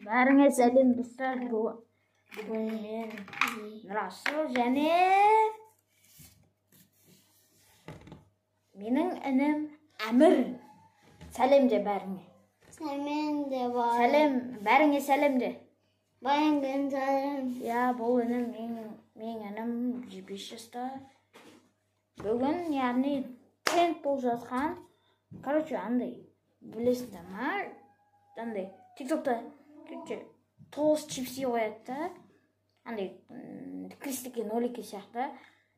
Бәріңе сәлем достар. Бүгін мен Расул және менің інім Әмір. Сәлем де бәріңе. Сәлем де бар. Сәлем, бәріңе сәлем де. Бәріңе сәлем. Я, бұл інім, мен інім 5 жаста. Бүгін, яғни тренд болып жатқан. Короче, андай, білесіңдер ма? Андай, TikTok'та тоғыз чипси қояды да. Андай, крестики, нолики сияқты.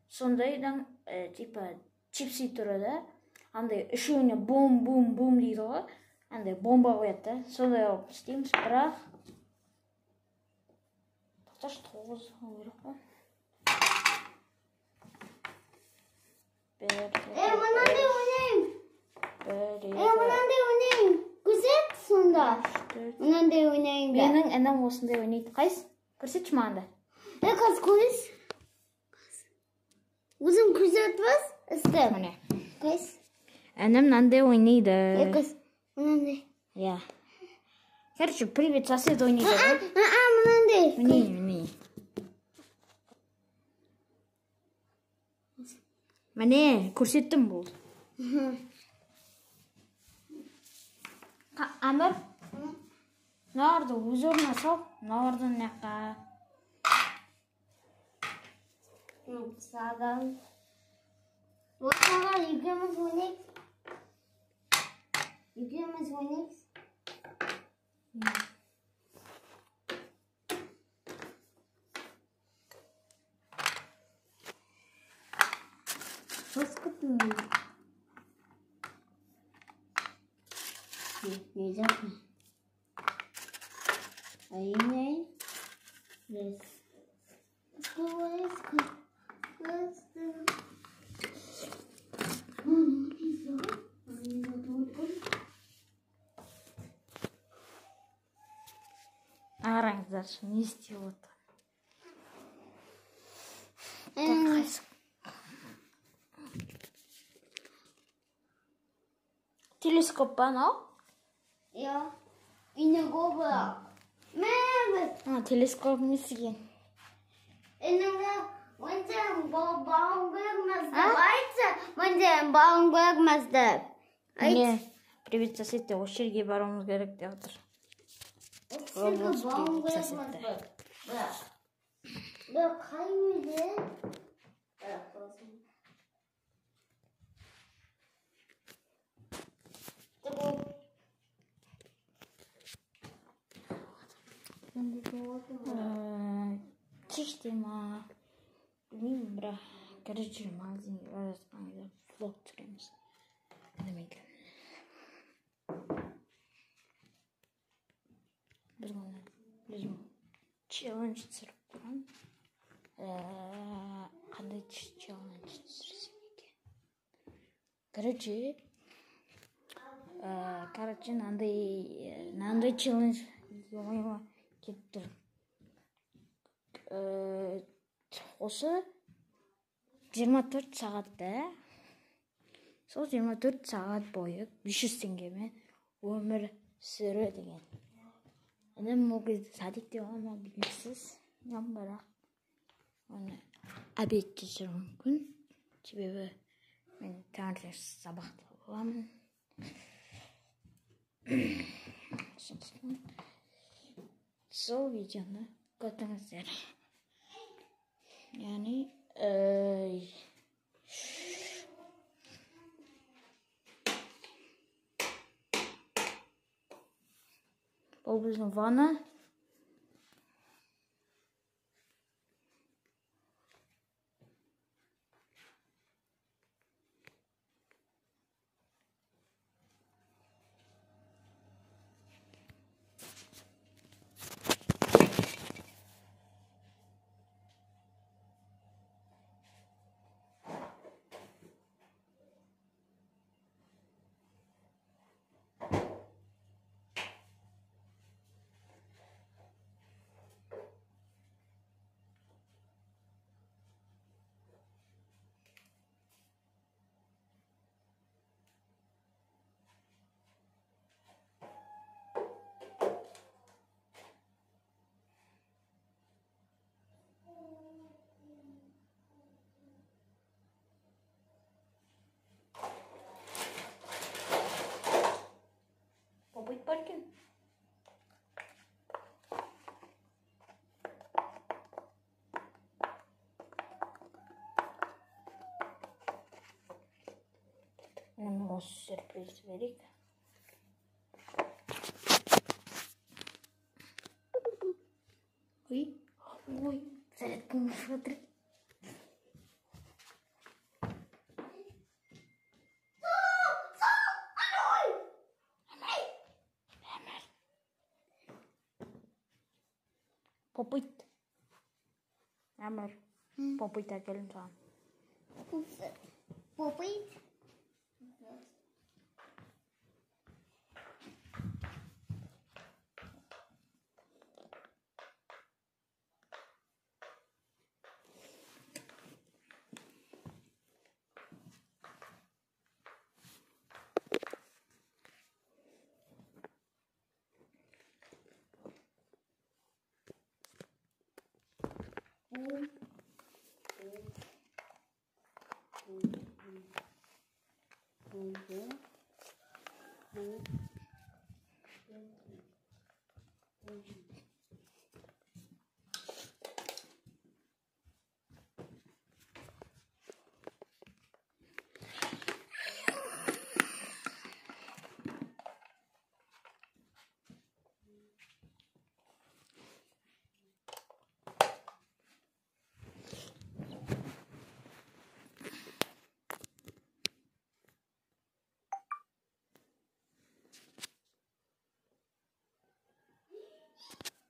Сондайдан, типа, чипси түрі да. Андай, үшеуіне бум-бум-бум дейді ғой. Андай, бомба қояды да. Сондай алып істейміз, бірақ... Тоқташ, тоғыз керек қой. Мынандай ойнайым. Мынандай ойнайым. Көрсет сонда. Мынандай ойнайым. Менің інім осындай ойнайды. Қайсы? Көрсетші мағанда. Қыз көріс. Өзім көрсетпіз? Істеп. Міне. Қайсы? Інім мынандай ойнайды. Қыз. Мынандай. Я. Короче, привет, сосед ойнайды. Мынандай. Міне. Міне, көрсеттім бұл. Әмір? Нарды өз орнына сал. Нарды наққа. Саған. Осыға екеуміз ойнайық. Екеуміз ойнайық. Басқытын дейін. Не жақын. Айнай. Yes. Ағараңыздар, не істеп отыр? Телескоп па анау? Ja, in een gobel. Телескоп не істеген? In een бауынбермізді. Міне, привет, соседте, осы жерге баруымыз керек деп отыр. Чеште ма? Білмеймін, бірақ короче магазинге бара жатқан кезде влог түсіреміз. Білмейді. Біз челлендж түсіріп тұрған. Қандай челлендж түсірсем екен? Короче, нандай челлендж ойыма келіп тұр. Осы 24 сағатта, сол 24 сағат бойы 500 теңгемен өмір сүру деген. Інім ол кезде садикте болғанда білмейсіз, бірақ оны обедте жүру мүмкін. Себебі мен таңертең сабақта боламын. Сол видеоны көріңіздер. Яғни бұл біздің ванна. сюрприз берейік. Ой, зарядка өшіп жатыр. Попыт. Әмір, попыт әкелім саған. Попыт.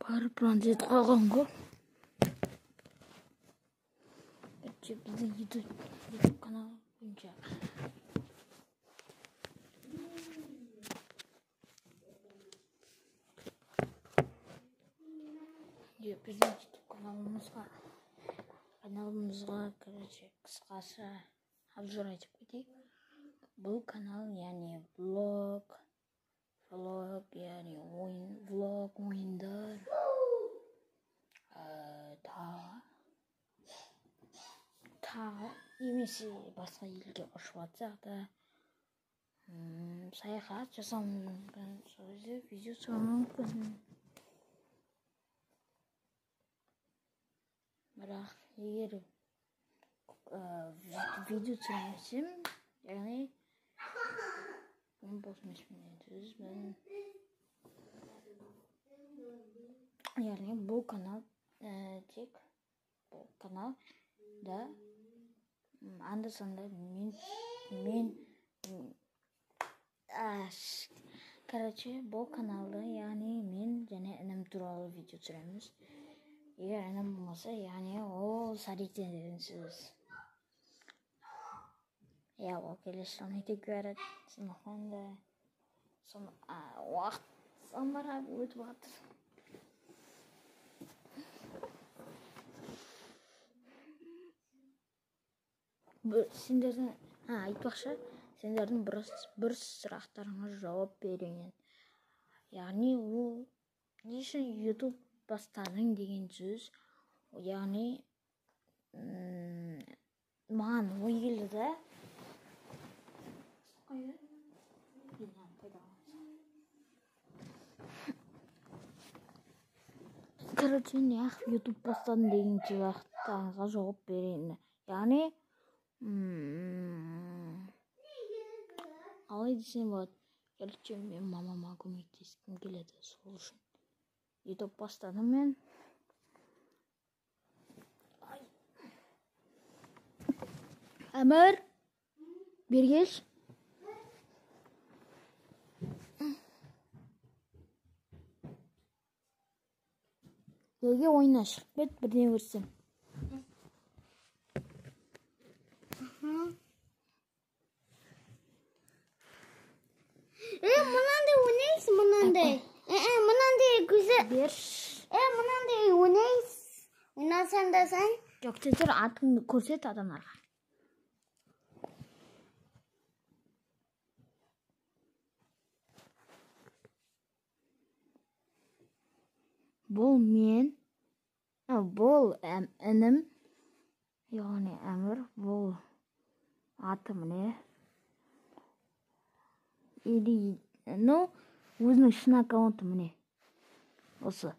Барып бронзит қойған ғой. Біздің YouTube канал бойынша. Біздің YouTube каналымызға қысқасы обзор айтып кетейік. Бұл канал, яғни влог, яғни влог, ойындар, тағы немесе басқа елге ұшып жатсақ та саяхат жасау мүмкін, сол кезде видео түсіру мүмкін. Бірақ егер видео түсірмесем, яғни яғни бұл канал тек бұл каналда анда-санда бұл каналда яғни мен және інім туралы видео түсіреміз. Егер інім болмаса, яғни ол Саритен деген сөз. Ол келесі жылы мектепке барады, сондықтан да уақыт самарап өтіп жатыр. Сендердің айтпақшы, сендердің бір сұрақтарыңа жауап берейін. Яғни ол не үшін YouTube бастадың деген сөз, яғни маған ой келді да. Короче, неғып YouTube бастадым деген сұрақтарыңызға жауап берейін. Яғни қалай десем болады. Короче, мен мамама көмектескім келеді, сол үшін YouTube бастадым мен. Әмір, бергеш. Елге ойына шығып кет, бірден көрсем. Мынандай ойнайсың, мынандай. Мынандай güzel. Берш. Мынандай ойнайсың. Ойнасаң да сен. Жоқ, тезір атыңды көрсет адамдарға. Бұл мен, бұл інім, яғни Әмір, бұл аты міне. Өзінің шын аккаунты міне. Осы.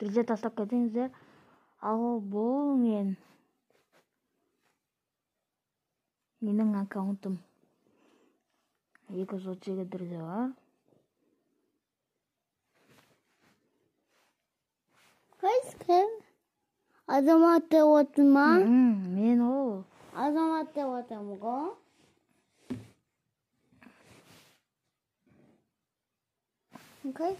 Түрде тастап кетіңіздер. Ал бұл менің аккаунтым. екі сочиге дұрдыва. Кайске? Азаматты отма? Мен ол. Азаматты отамго? Кайс?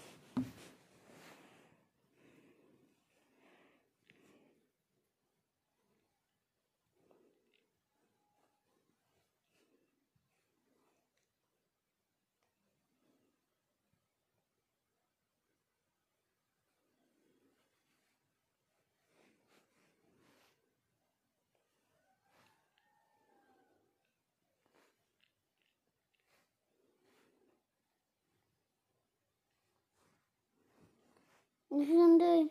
Şimdi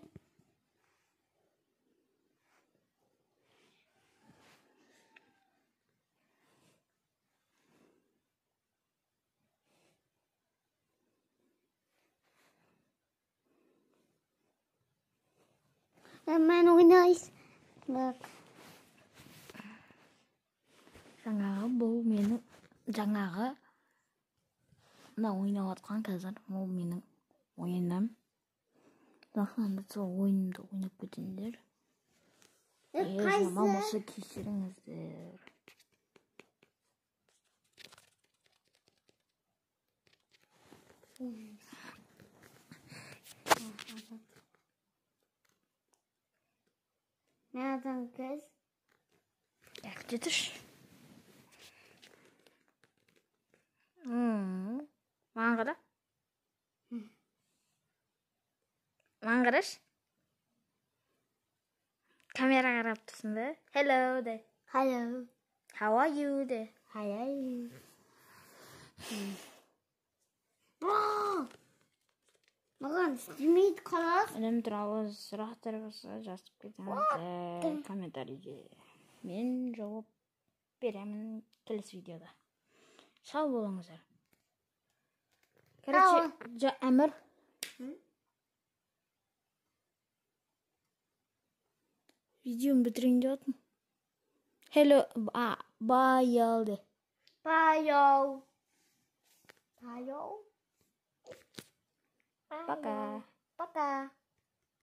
hemen oynayız. Bak. жаңағы мына ойнап жатқан қазір ол менің ойыным. Бақыланда сол ойынымды ойнап кетіңдер. Жаман болса кешіріңіздер. Nereden kız? Жетіш. Маған қара. Маған қараш. Камера қарап тұрсын да. Hello де. Hello. How are you де. How are you? Маған стримит қалас. Ілім туралы сұрақтар болса жазып кетіңіздер комментарийге. Мен жауап беремін келесі видеода. Сау болыңыздар. Короче, Әмір. Видеоны бітірейін деп жатырмын. Hello, bye алды. Bye. Пока. Пока.